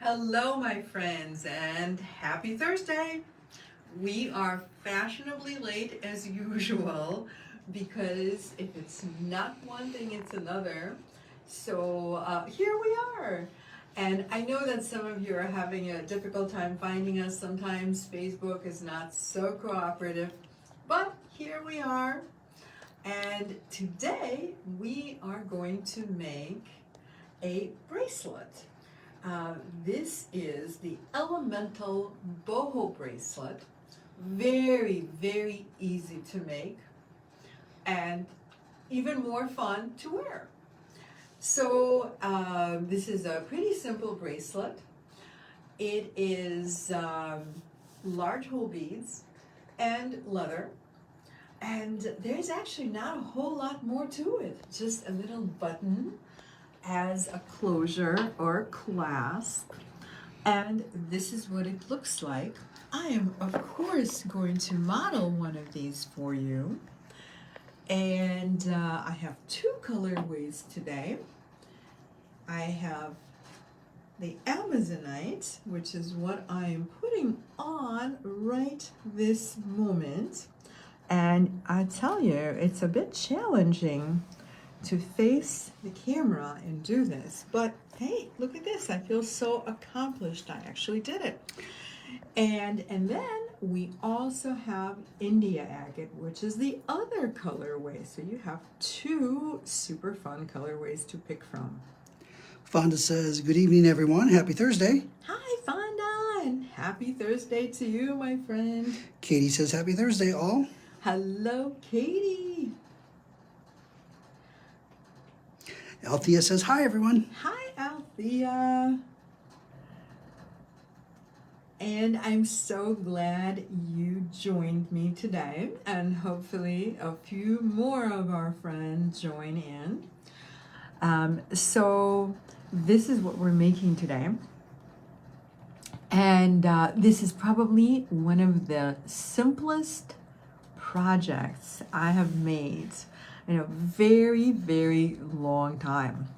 Hello, my friends, and happy Thursday. We are fashionably late as usual because if it's not one thing, it's another. So here we are. And I know that some of you are having a difficult time finding us. Sometimes Facebook is not so cooperative, but here we are. And today we are going to make a bracelet. This is the Elemental Boho bracelet. Very, very easy to make and even more fun to wear. So this is a pretty simple bracelet. It is large hole beads and leather. And there's actually not a whole lot more to it, just a little button as a closure or clasp, and this is what it looks like. I am of course going to model one of these for you, and I have two colorways today. I have the Amazonite, which is what I am putting on right this moment, and I tell you, it's a bit challenging to face the camera and do this, but hey, look at this. I feel so accomplished. I actually did it. And then we also have India Agate, which is the other colorway. So you have two super fun colorways to pick from. Fonda says, good evening, everyone. Happy Thursday. Hi, Fonda, and happy Thursday to you, my friend. Katie says, happy Thursday, all. Hello, Katie. Althea says, hi, everyone. Hi, Althea. And I'm so glad you joined me today, and hopefully a few more of our friends join in. So this is what we're making today. And this is probably one of the simplest projects I have made in a very, very long time.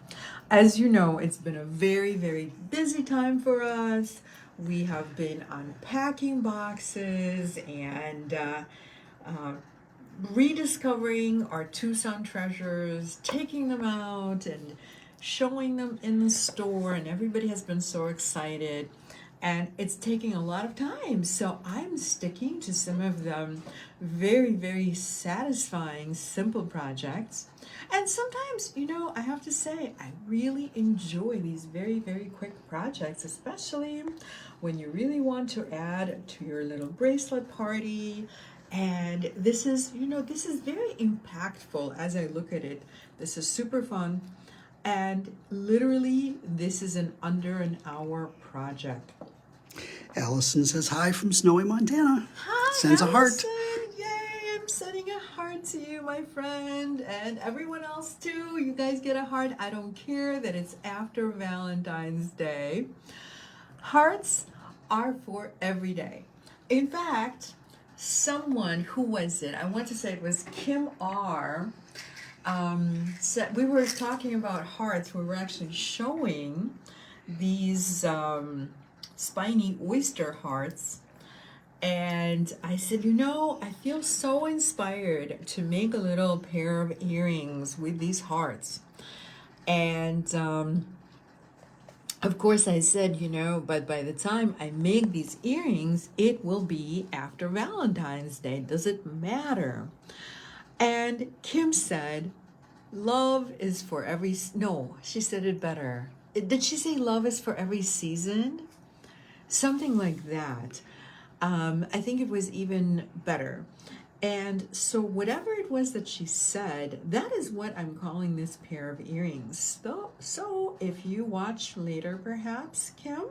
As you know, it's been a very, very busy time for us. We have been unpacking boxes and rediscovering our Tucson treasures, taking them out and showing them in the store, and everybody has been so excited. And it's taking a lot of time, so I'm sticking to some of them very, very satisfying, simple projects. And sometimes, you know, I have to say, I really enjoy these very, very quick projects, especially when you really want to add to your little bracelet party. And this is, you know, this is very impactful as I look at it. This is super fun. And literally, this is an under an hour project. Allison says, hi from snowy Montana. Hi, Sends Allison. a heart. Yay, I'm sending a heart to you, my friend, and everyone else too. You guys get a heart. I don't care that it's after Valentine's Day. Hearts are for every day. In fact, someone, who was it? I want to say it was Kim R. Said, we were talking about hearts. We were actually showing these spiny oyster hearts, and I said, you know, I feel so inspired to make a little pair of earrings with these hearts. And of course I said, you know, but by the time I make these earrings, it will be after Valentine's Day. Does it matter? And Kim said, love is for every, no, she said it better. Did she say love is for every season? Something like that. I think it was even better. And so whatever it was that she said, that is what I'm calling this pair of earrings. So if you watch later, perhaps, Kim,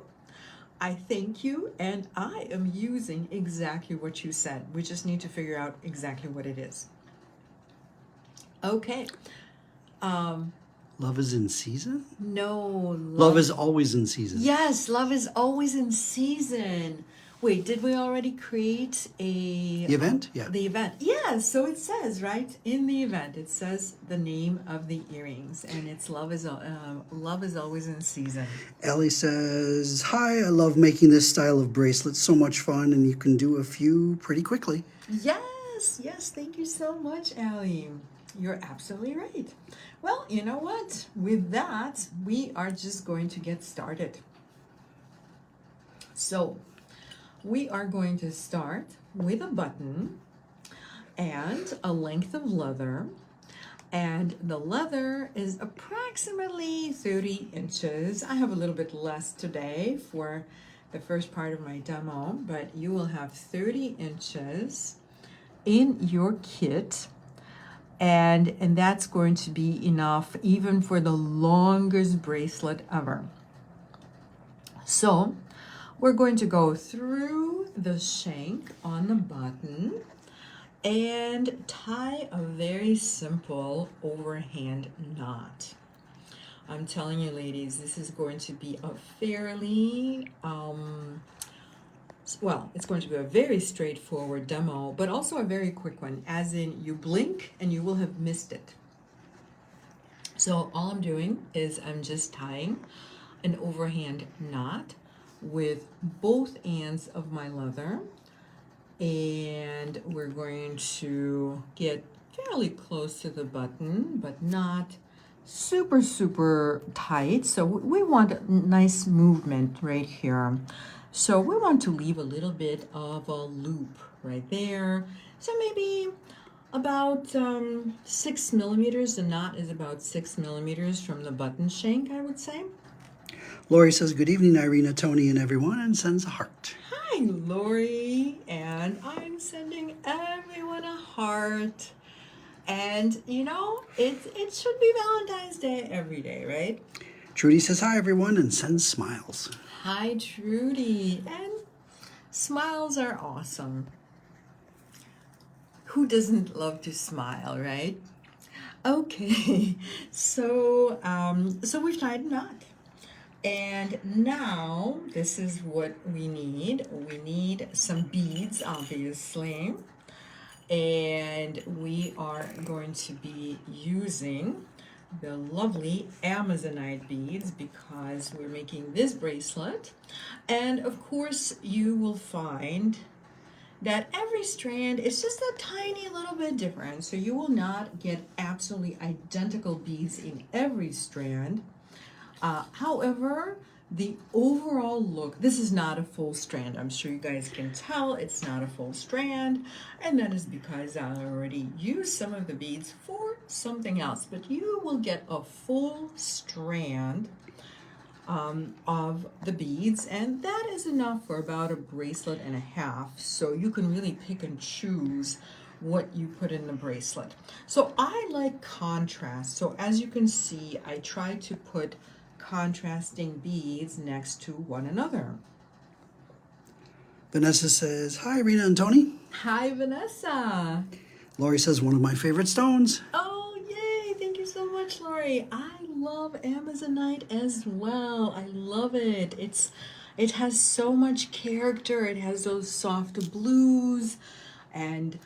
I thank you, and I am using exactly what you said. We just need to figure out exactly what it is. Okay. Love is in season? No. Love is always in season. Yes, love is always in season. Wait, did we already create The event? Yeah. the event? Yeah, so it says, right, in the event, it says the name of the earrings, and it's love is always in season. Ellie says, hi, I love making this style of bracelet. So much fun, and you can do a few pretty quickly. Yes, thank you so much, Allie. You're absolutely right. Well, you know what? With that, we are just going to get started. So, we are going to start with a button and a length of leather. And the leather is approximately 30 inches. I have a little bit less today for the first part of my demo, but you will have 30 inches in your kit. And that's going to be enough even for the longest bracelet ever. So we're going to go through the shank on the button and tie a very simple overhand knot. I'm telling you, ladies, this is going to be a fairly, it's going to be a very straightforward demo, but also a very quick one, as in you blink and you will have missed it. So all I'm doing is I'm just tying an overhand knot with both ends of my leather, and we're going to get fairly close to the button, but not super tight. So we want a nice movement right here. So we want to leave a little bit of a loop right there. So maybe about 6 millimeters. The knot is about 6 millimeters from the button shank, I would say. Lori says, good evening, Irina, Tony, and everyone, and sends a heart. Hi, Lori, and I'm sending everyone a heart. And you know, it should be Valentine's Day every day, right? Trudy says, hi, everyone, and sends smiles. Hi, Trudy, and smiles are awesome. Who doesn't love to smile, right? Okay, so we've tied a knot. And now this is what we need. We need some beads, obviously. And we are going to be using the lovely Amazonite beads because we're making this bracelet. And of course, you will find that every strand is just a tiny little bit different. So you will not get absolutely identical beads in every strand. However, the overall look, this is not a full strand. I'm sure you guys can tell it's not a full strand, and that is because I already used some of the beads for something else, but you will get a full strand of the beads, and that is enough for about a bracelet and a half, so you can really pick and choose what you put in the bracelet. So I like contrast, so as you can see, I try to put contrasting beads next to one another. Vanessa says, hi, Irina and Tony. Hi, Vanessa. Lori says, one of my favorite stones. Oh, yay. Thank you so much, Lori. I love Amazonite as well. I love it. It has so much character. It has those soft blues and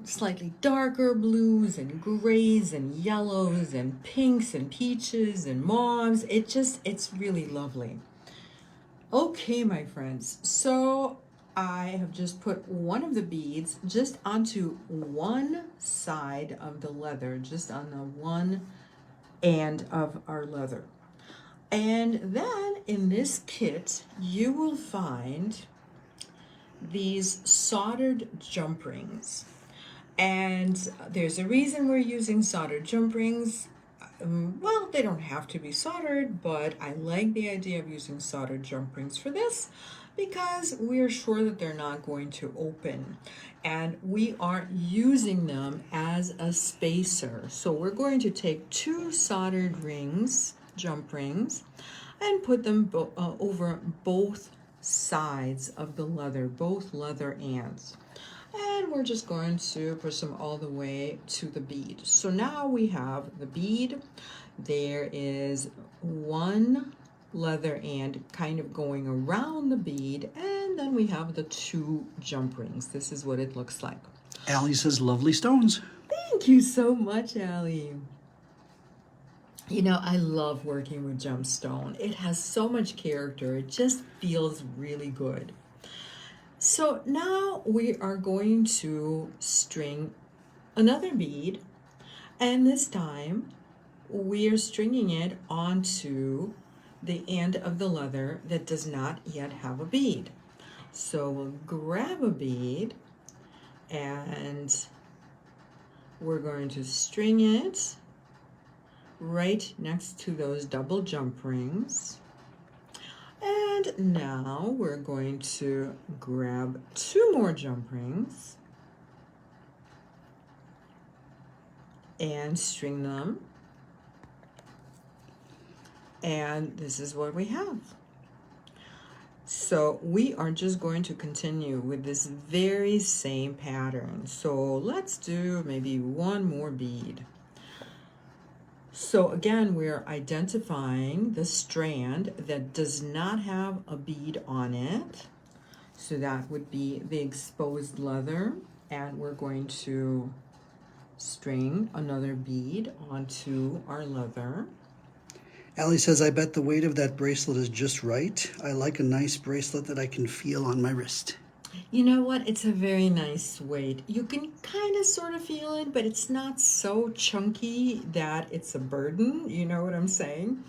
slightly darker blues and grays and yellows and pinks and peaches and mauves. It's really lovely. Okay, my friends, so I have just put one of the beads just onto one side of the leather, just on the one end of our leather. And then in this kit, you will find these soldered jump rings. And there's a reason we're using soldered jump rings. Well, they don't have to be soldered, but I like the idea of using soldered jump rings for this because we're sure that they're not going to open. And we are using them as a spacer. So we're going to take 2 soldered rings, jump rings, and put them over both sides of the leather, both leather ends. And we're just going to push them all the way to the bead. So now we have the bead. There is one leather end kind of going around the bead, and And then we have the 2 jump rings. This is what it looks like. Allie says lovely stones. Thank you so much, Allie. You know, I love working with gemstone. It has so much character. It just feels really good. So now we are going to string another bead, and this time we are stringing it onto the end of the leather that does not yet have a bead. So we'll grab a bead and we're going to string it right next to those double jump rings. And now we're going to grab 2 more jump rings and string them. And this is what we have. So we are just going to continue with this very same pattern. So let's do maybe 1 more bead. So again, we're identifying the strand that does not have a bead on it. So that would be the exposed leather. And we're going to string another bead onto our leather. Allie says, I bet the weight of that bracelet is just right. I like a nice bracelet that I can feel on my wrist. You know what? It's a very nice weight. You can kind of sort of feel it, but it's not so chunky that it's a burden. You know what I'm saying?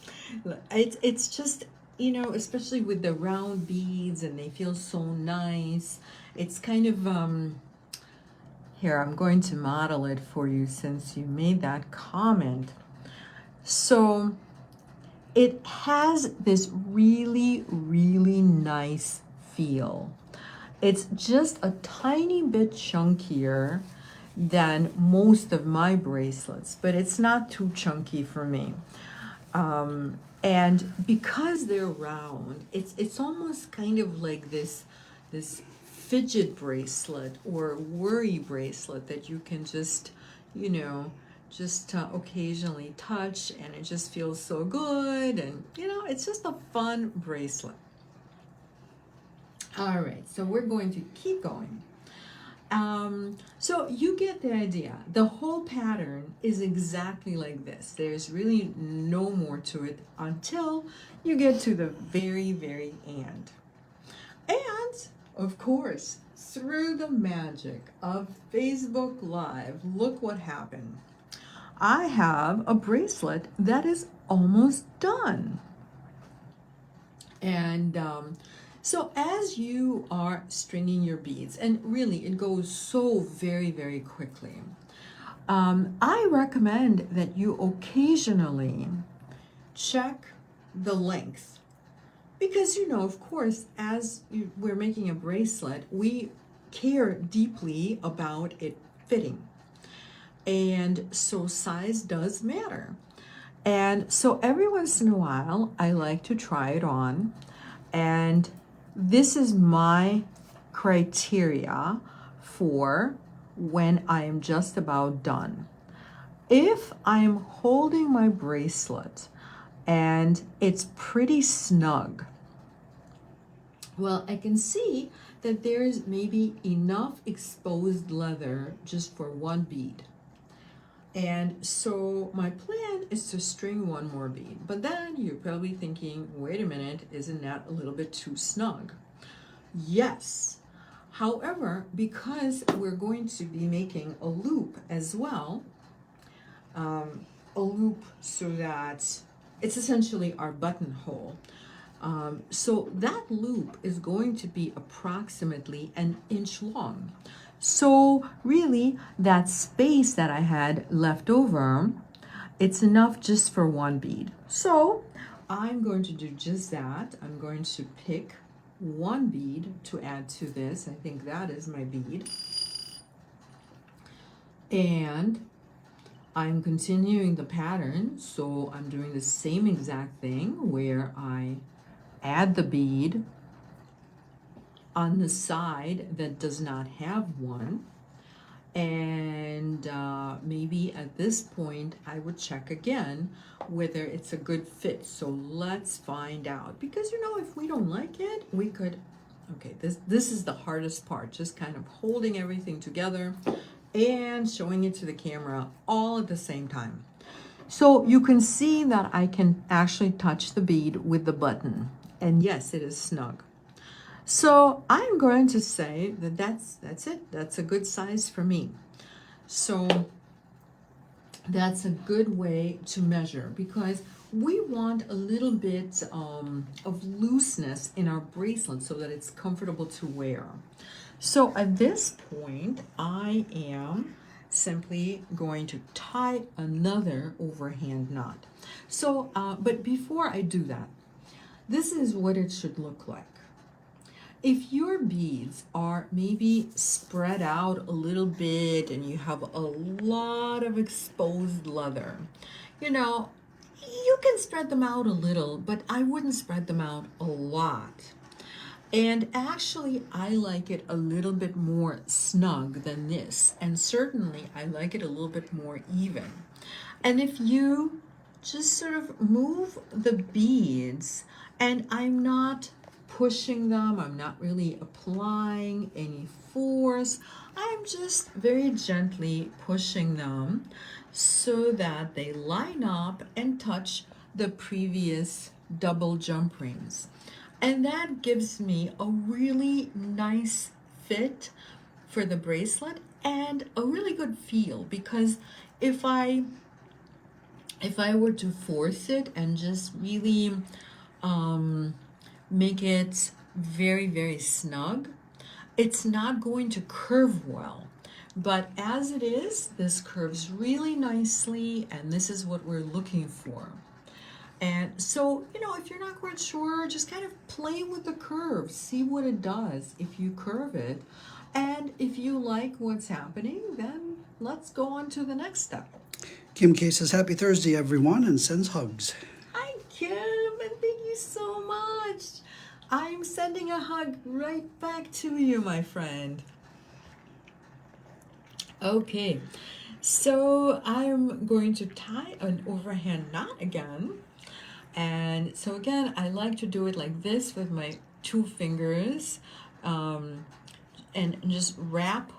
It's just, you know, especially with the round beads and they feel so nice. It's kind of, here, I'm going to model it for you since you made that comment. So it has this really, really nice feel. It's just a tiny bit chunkier than most of my bracelets, but it's not too chunky for me. And because they're round, it's almost kind of like this fidget bracelet or worry bracelet that you can just, you know, just occasionally touch, and it just feels so good. And, you know, it's just a fun bracelet. All right, so we're going to keep going. So you get the idea. The whole pattern is exactly like this. There's really no more to it until you get to the very, very end. And, of course, through the magic of Facebook Live, look what happened. I have a bracelet that is almost done. And so as you are stringing your beads, and really it goes so very, very quickly, I recommend that you occasionally check the length. Because, you know, of course, as we're making a bracelet, we care deeply about it fitting. And so size does matter. And so every once in a while, I like to try it on. And this is my criteria for when I am just about done. If I'm holding my bracelet and it's pretty snug, well, I can see that there is maybe enough exposed leather just for 1 bead. And so my plan is to string 1 more bead. But then you're probably thinking, wait a minute, isn't that a little bit too snug? Yes. However, because we're going to be making a loop as well, a loop so that it's essentially our buttonhole. So that loop is going to be approximately 1 inch long. So really, that space that I had left over, it's enough just for 1 bead. So I'm going to do just that. I'm going to pick 1 bead to add to this. I think that is my bead. And I'm continuing the pattern. So I'm doing the same exact thing where I add the bead on the side that does not have one, and maybe at this point I would check again whether it's a good fit. So let's find out, because, you know, if we don't like it, we could Okay, this is the hardest part, just kind of holding everything together and showing it to the camera all at the same time. So you can see that I can actually touch the bead with the button. And yes, it is snug. So I'm going to say that that's it. That's a good size for me. So that's a good way to measure, because we want a little bit of looseness in our bracelet so that it's comfortable to wear. So at this point, I am simply going to tie another overhand knot. So, but before I do that, this is what it should look like. If your beads are maybe spread out a little bit and you have a lot of exposed leather, you know, you can spread them out a little, but I wouldn't spread them out a lot. And actually, I like it a little bit more snug than this. And certainly, I like it a little bit more even. And if you just sort of move the beads, and I'm not pushing them, I'm not really applying any force, I'm just very gently pushing them so that they line up and touch the previous double jump rings. And that gives me a really nice fit for the bracelet and a really good feel, because if I were to force it and just really make it very, very snug, it's not going to curve well. But as it is, this curves really nicely, and this is what we're looking for. And so, you know, if you're not quite sure, just kind of play with the curve, see what it does if you curve it. And if you like what's happening, then let's go on to the next step. Kim K says, Happy Thursday, everyone, and sends hugs. Hi, Kim, and thank you so much. I'm sending a hug right back to you, my friend. Okay, so I'm going to tie an overhand knot again. And so again, I like to do it like this with my 2 fingers, and just wrap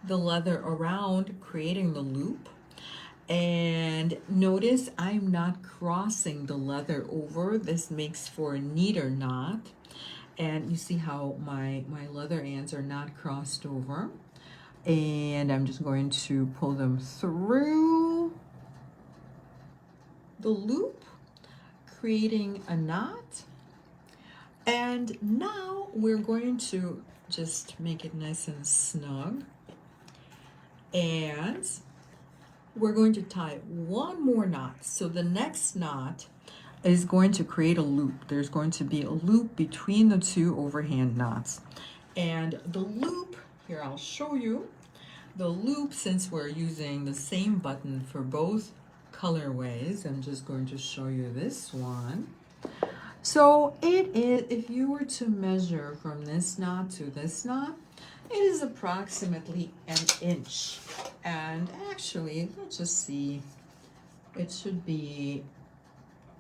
the leather around, creating the loop. And notice I'm not crossing the leather over. This makes for a neater knot. And you see how my leather ends are not crossed over. And I'm just going to pull them through the loop, creating a knot. And now we're going to just make it nice and snug. And we're going to tie one more knot. So the next knot is going to create a loop. There's going to be a loop between the 2 overhand knots. And the loop, here I'll show you, the loop, since we're using the same button for both colorways, I'm just going to show you this one. So it is, if you were to measure from this knot to this knot, it is approximately 1 inch. And actually, let's just see, it should be,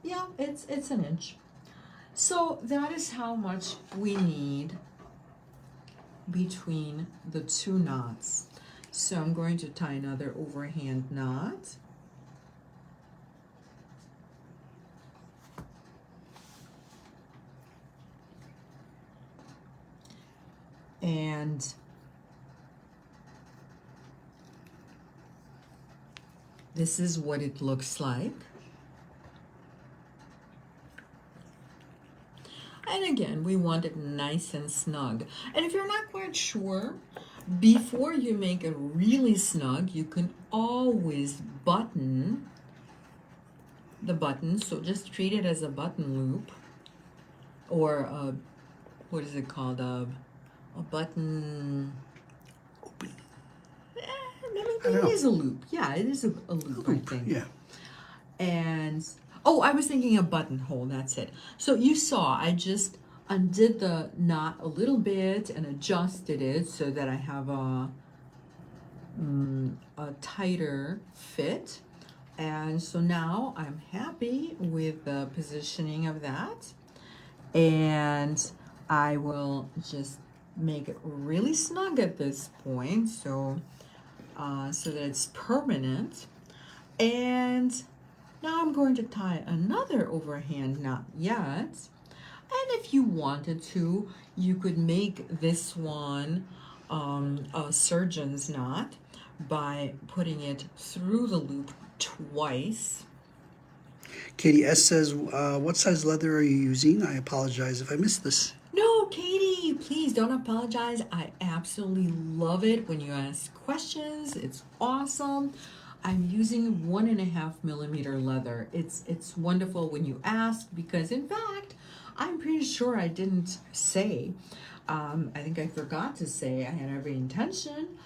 yeah, it's 1 inch. So that is how much we need between the 2 knots. So I'm going to tie another overhand knot. And this is what it looks like. And again, we want it nice and snug. And if you're not quite sure, before you make it really snug, you can always button the button. So just treat it as a button loop, or what is it called? A button Open. It is a loop. Yeah, it is a loop, I think. Yeah. And, oh, I was thinking a buttonhole, that's it. So you saw, I just undid the knot a little bit and adjusted it so that I have a tighter fit. And so now I'm happy with the positioning of that. And I will just make it really snug at this point, so that it's permanent. And now I'm going to tie another overhand knot yet. And if you wanted to, you could make this one a surgeon's knot by putting it through the loop twice. Katie S. says, what size leather are you using? I apologize if I missed this. No, Katie, please don't apologize. I absolutely love it when you ask questions. It's awesome. I'm using 1.5 millimeter leather. It's wonderful when you ask, because in fact, I'm pretty sure I didn't say. I think I forgot to say. I had every intention.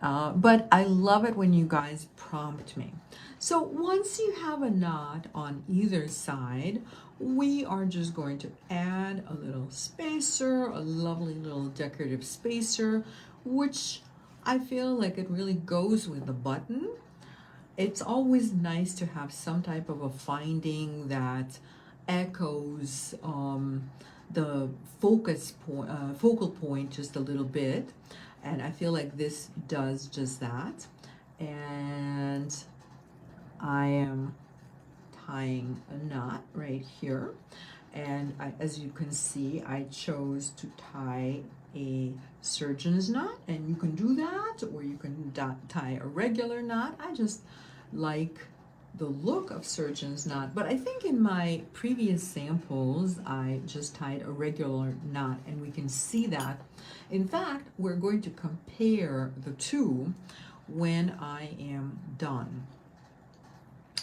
But I love it when you guys prompt me. So once you have a knot on either side, we are just going to add a little spacer, a lovely little decorative spacer, which I feel like it really goes with the button. It's always nice to have some type of a finding that echoes the focal point just a little bit, and I feel like this does just that. And I am tying a knot right here, and as you can see, I chose to tie a surgeon's knot, and you can do that, or you can tie a regular knot. I just like the look of surgeon's knot, but I think in my previous samples I just tied a regular knot, and we can see that. In fact, we're going to compare the two when I am done.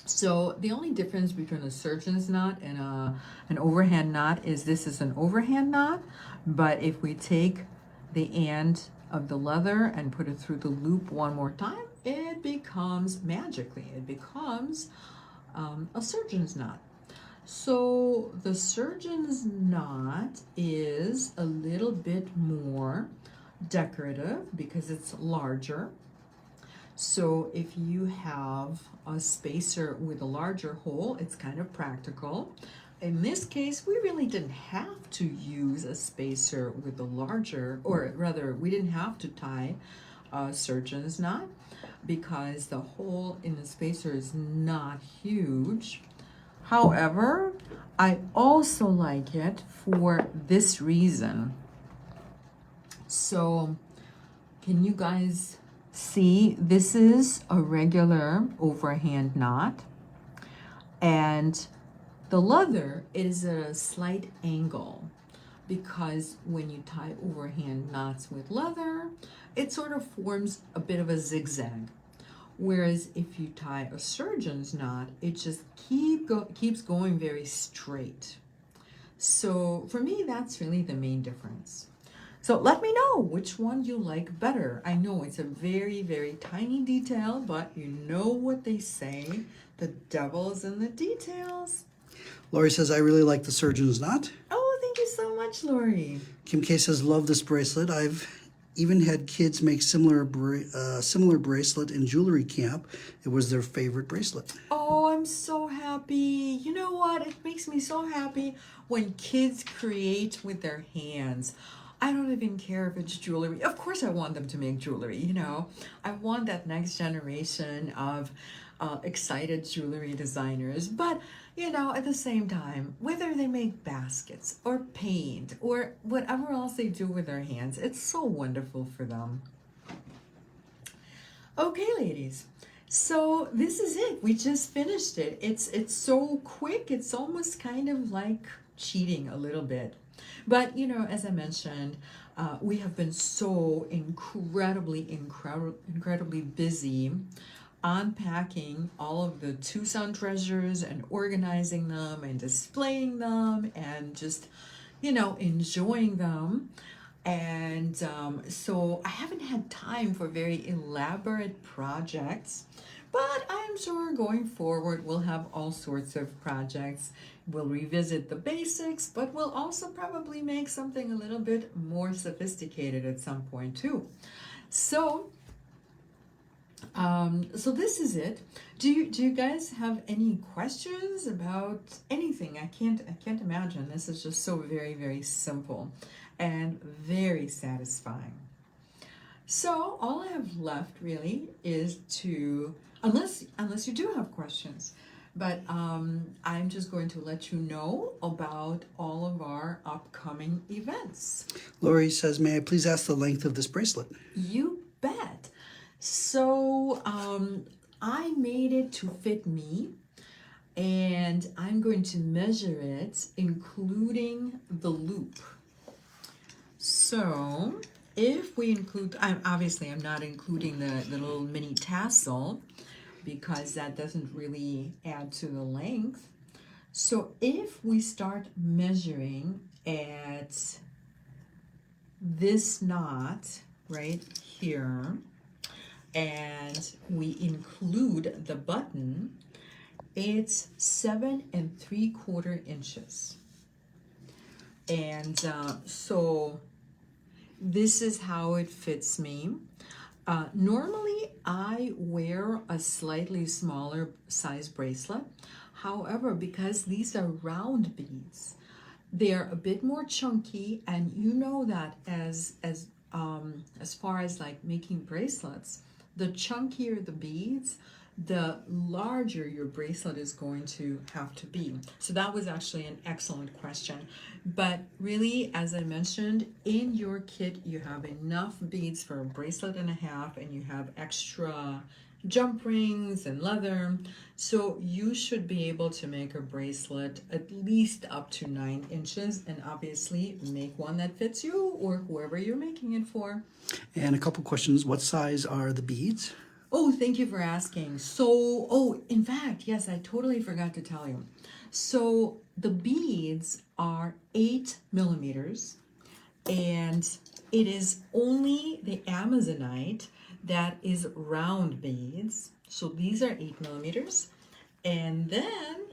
So the only difference between a surgeon's knot and an overhand knot is this is an overhand knot, but if we take the end of the leather and put it through the loop one more time, it becomes it becomes a surgeon's knot. So the surgeon's knot is a little bit more decorative because it's larger. So if you have a spacer with a larger hole, it's kind of practical. In this case, we really didn't have to use a spacer with a larger, or rather, we didn't have to tie a surgeon's knot because the hole in the spacer is not huge. However, I also like it for this reason. So, can you guys see? This is a regular overhand knot, and the leather is at a slight angle because when you tie overhand knots with leather, it sort of forms a bit of a zigzag. Whereas if you tie a surgeon's knot, it just keeps going very straight. So for me, that's really the main difference. So let me know which one you like better. I know it's a very, very tiny detail, but you know what they say, the devil's in the details. Lori says, I really like the surgeon's knot. Oh, thank you so much, Lori. Kim K says, love this bracelet. I've even had kids make similar bracelet in jewelry camp. It was their favorite bracelet. Oh, I'm so happy. You know what? It makes me so happy when kids create with their hands. I don't even care if it's jewelry. Of course I want them to make jewelry, you know. I want that next generation of excited jewelry designers. But, you know, at the same time, whether they make baskets or paint or whatever else they do with their hands, it's so wonderful for them. Okay, ladies. So this is it. We just finished it. It's so quick. It's almost kind of like cheating a little bit. But, you know, as I mentioned, we have been so incredibly busy unpacking all of the Tucson treasures and organizing them and displaying them and just, you know, enjoying them. And so I haven't had time for very elaborate projects, but I'm sure going forward we'll have all sorts of projects. We'll revisit the basics, but we'll also probably make something a little bit more sophisticated at some point too. So So this is it. Do you guys have any questions about anything? I can't imagine. This is just so very, very simple and very satisfying. So all I have left really is to, unless you do have questions, but I'm just going to let you know about all of our upcoming events. Lori says, may I please ask the length of this bracelet? You bet. So I made it to fit me, and I'm going to measure it, including the loop. So if we include, I'm not including the little mini tassel because that doesn't really add to the length. So if we start measuring at this knot right here, and we include the button, it's 7 3/4 inches. And so this is how it fits me. Normally I wear a slightly smaller size bracelet. However, because these are round beads, they're a bit more chunky, and you know that as far as like making bracelets, the chunkier the beads, the larger your bracelet is going to have to be. So that was actually an excellent question. But really, as I mentioned, in your kit you have enough beads for a bracelet and a half, and you have extra jump rings and leather, so you should be able to make a bracelet at least up to 9 inches, and obviously make one that fits you or whoever you're making it for. And a couple questions. What size are the beads? Oh, thank you for asking. So, in fact, yes, I totally forgot to tell you. So the beads are 8 millimeters, and it is only the Amazonite that is round beads. So these are 8 millimeters. And then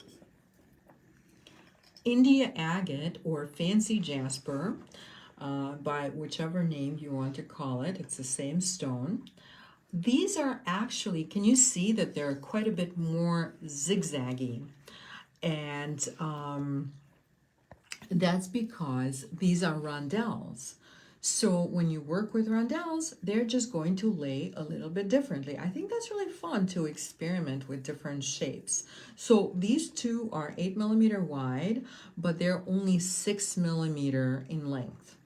India agate or fancy jasper, by whichever name you want to call it, it's the same stone. These are actually, can you see that they're quite a bit more zigzaggy? And that's because these are rondelles. So when you work with rondelles, they're just going to lay a little bit differently. I think that's really fun to experiment with different shapes. So these two are 8 millimeter wide, but they're only 6 millimeter in length.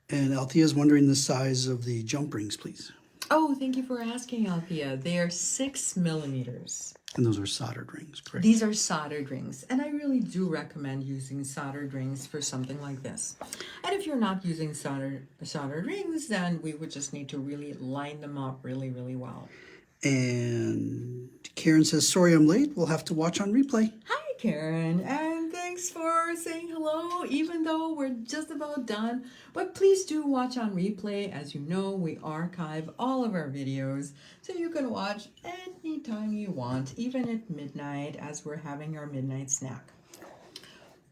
And Althea is wondering the size of the jump rings, please. Oh, thank you for asking, Althea. They are 6 millimeters. And those are soldered rings, correct? These are soldered rings, and I really do recommend using soldered rings for something like this. And if you're not using soldered rings, then we would just need to really line them up really, really well. And Karen says, sorry I'm late. We'll have to watch on replay. Hi, Karen, and thanks for saying hello, even though we're just about done. But please do watch on replay. As you know, we archive all of our videos, so you can watch anytime you want, even at midnight as we're having our midnight snack.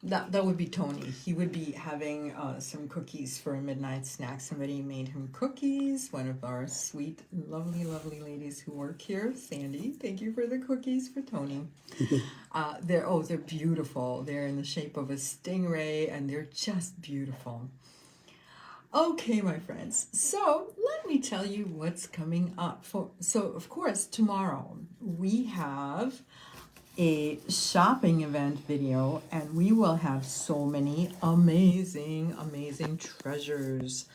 That would be Tony. He would be having some cookies for a midnight snack. Somebody made him cookies. One of our sweet, lovely, lovely ladies who work here, Sandy. Thank you for the cookies for Tony. They're beautiful. They're in the shape of a stingray, and they're just beautiful. Okay, my friends. So let me tell you what's coming up. So of course, tomorrow we have a shopping event video, and we will have so many amazing treasures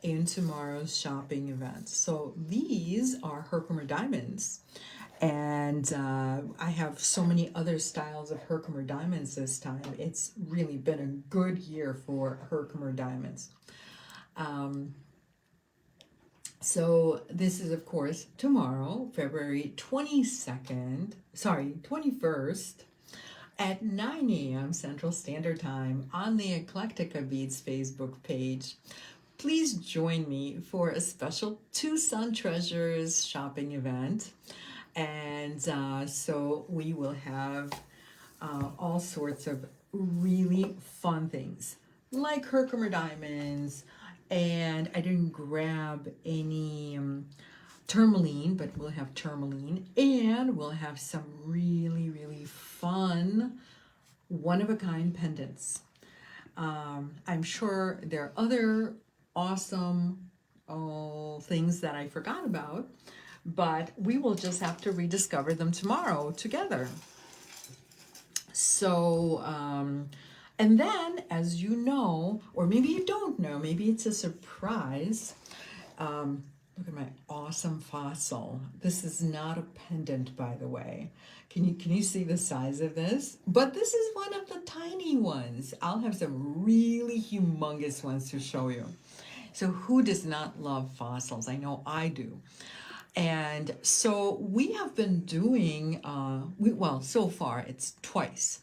in tomorrow's shopping event. So these are Herkimer diamonds, and I have so many other styles of Herkimer diamonds this time. It's really been a good year for Herkimer diamonds. So this is, of course, tomorrow, February 21st at 9 a.m. Central Standard Time on the Eclectica Beads Facebook page. Please join me for a special Tucson Treasures shopping event. And so we will have all sorts of really fun things, like Herkimer diamonds. And I didn't grab any tourmaline, but we'll have tourmaline, and we'll have some really, really fun, one-of-a-kind pendants. I'm sure there are other awesome things that I forgot about, but we will just have to rediscover them tomorrow together. So, and then, as you know, or maybe you don't know, maybe it's a surprise. Look at my awesome fossil. This is not a pendant, by the way. Can you see the size of this? But this is one of the tiny ones. I'll have some really humongous ones to show you. So who does not love fossils? I know I do. And so we have been doing, well, so far it's twice.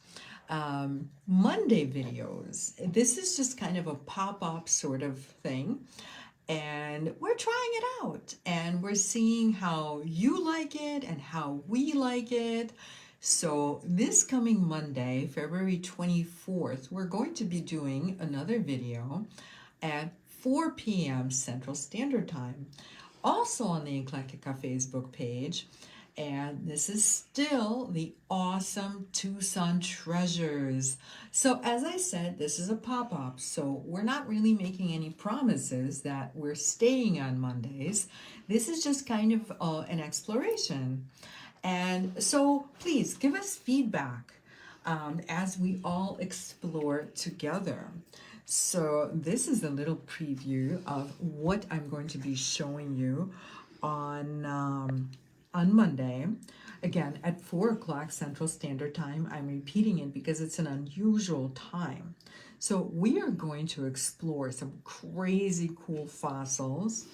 Monday videos. This is just kind of a pop-up sort of thing. And we're trying it out. And we're seeing how you like it and how we like it. So this coming Monday, February 24th, we're going to be doing another video at 4 p.m. Central Standard Time. Also on the Eclectica Facebook page. And this is still the awesome Tucson treasures. So as I said, this is a pop-up. So we're not really making any promises that we're staying on Mondays. This is just kind of an exploration. And so please give us feedback as we all explore together. So this is a little preview of what I'm going to be showing you on Monday, again at 4 o'clock Central Standard Time. I'm repeating it because it's an unusual time. So we are going to explore some crazy cool fossils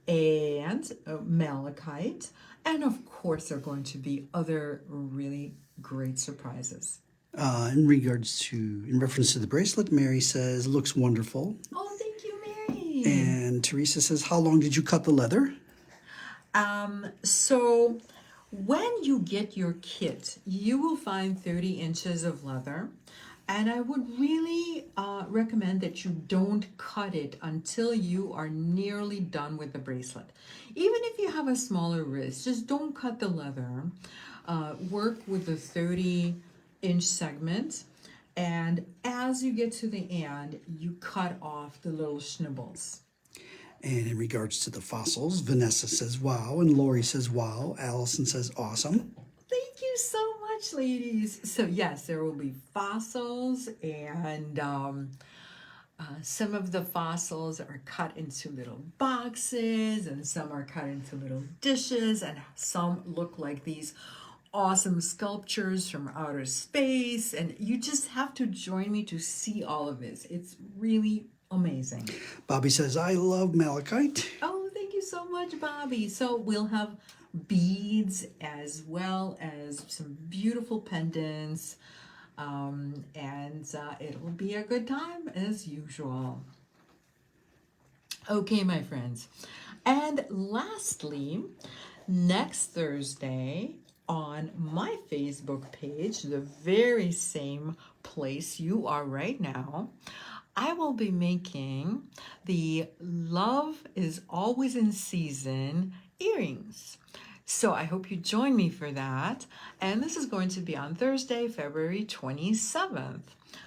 and malachite, and of course there are going to be other really great surprises. In reference to the bracelet, Mary says, looks wonderful. Oh, thank you, Mary. And Teresa says, how long did you cut the leather? So when you get your kit, you will find 30 inches of leather. And I would really recommend that you don't cut it until you are nearly done with the bracelet. Even if you have a smaller wrist, just don't cut the leather. Work with the 30-inch segment. And as you get to the end, you cut off the little schnibbles. And in regards to the fossils, Vanessa says, wow. And Lori says, wow. Allison says, awesome. Thank you so much, ladies. So yes, there will be fossils, and some of the fossils are cut into little boxes, and some are cut into little dishes, and some look like these awesome sculptures from outer space. And you just have to join me to see all of this. It's really amazing. Bobby says, I love malachite. Oh, thank you so much, Bobby. So we'll have beads as well as some beautiful pendants, and it will be a good time as usual. Okay, my friends. And lastly, next Thursday on my Facebook page, the very same place you are right now, I will be making the Love is Always in Season earrings. So I hope you join me for that. And this is going to be on Thursday, February 27th,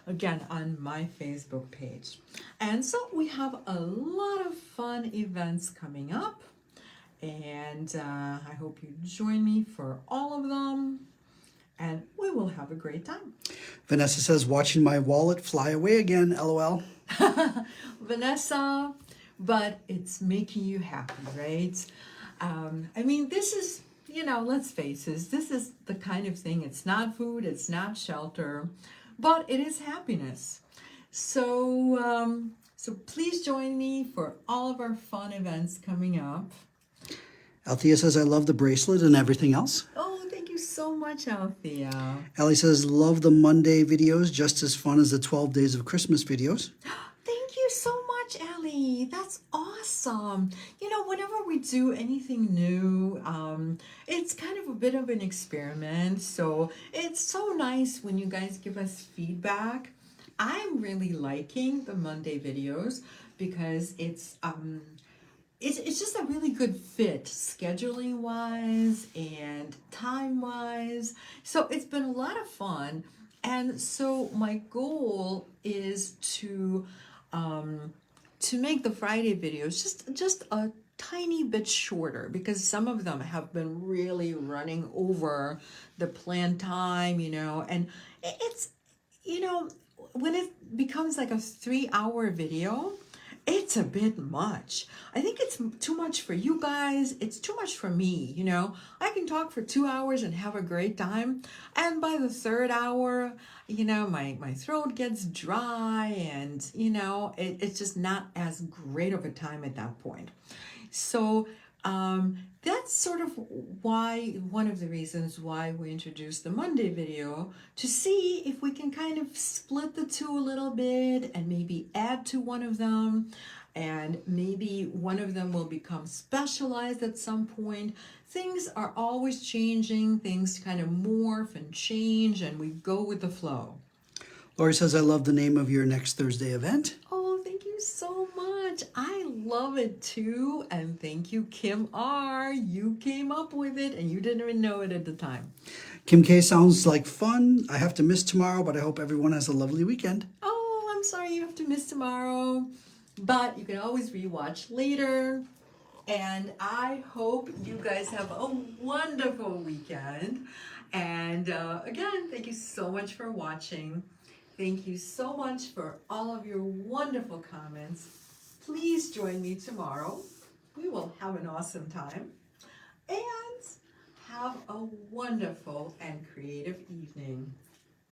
again on my Facebook page. And so we have a lot of fun events coming up. And I hope you join me for all of them. And we will have a great time. Vanessa says, watching my wallet fly away again, LOL. Vanessa, but it's making you happy, right? I mean, this is, let's face it, this is the kind of thing, it's not food, it's not shelter, but it is happiness. So, so please join me for all of our fun events coming up. Althea says, I love the bracelet and everything else. Oh, thank you so much, Althea. Ellie says, love the Monday videos, just as fun as the 12 Days of Christmas videos. Thank you so much, Ellie. That's awesome. Whenever we do anything new, it's kind of a bit of an experiment. So it's so nice when you guys give us feedback. I'm really liking the Monday videos because it's it's just a really good fit, scheduling wise and time wise. So it's been a lot of fun. And so my goal is to make the Friday videos just a tiny bit shorter, because some of them have been really running over the planned time, and it's, when it becomes like a 3-hour video, it's a bit much. I think it's too much for you guys. It's too much for me, I can talk for 2 hours and have a great time. And by the third hour, my throat gets dry and, it's just not as great of a time at that point. So that's sort of one of the reasons why we introduced the Monday video, to see if we can kind of split the two a little bit and maybe add to one of them. And maybe one of them will become specialized at some point. Things are always changing, things kind of morph and change, and we go with the flow. Lori says, I love the name of your next Thursday event. Oh, thank you so much. I love it too. And thank you, Kim R. You came up with it and you didn't even know it at the time. Kim K sounds like fun. I have to miss tomorrow, but I hope everyone has a lovely weekend. Oh, I'm sorry you have to miss tomorrow, but you can always rewatch later. And I hope you guys have a wonderful weekend. And again, thank you so much for watching. Thank you so much for all of your wonderful comments. Please join me tomorrow. We will have an awesome time. And have a wonderful and creative evening.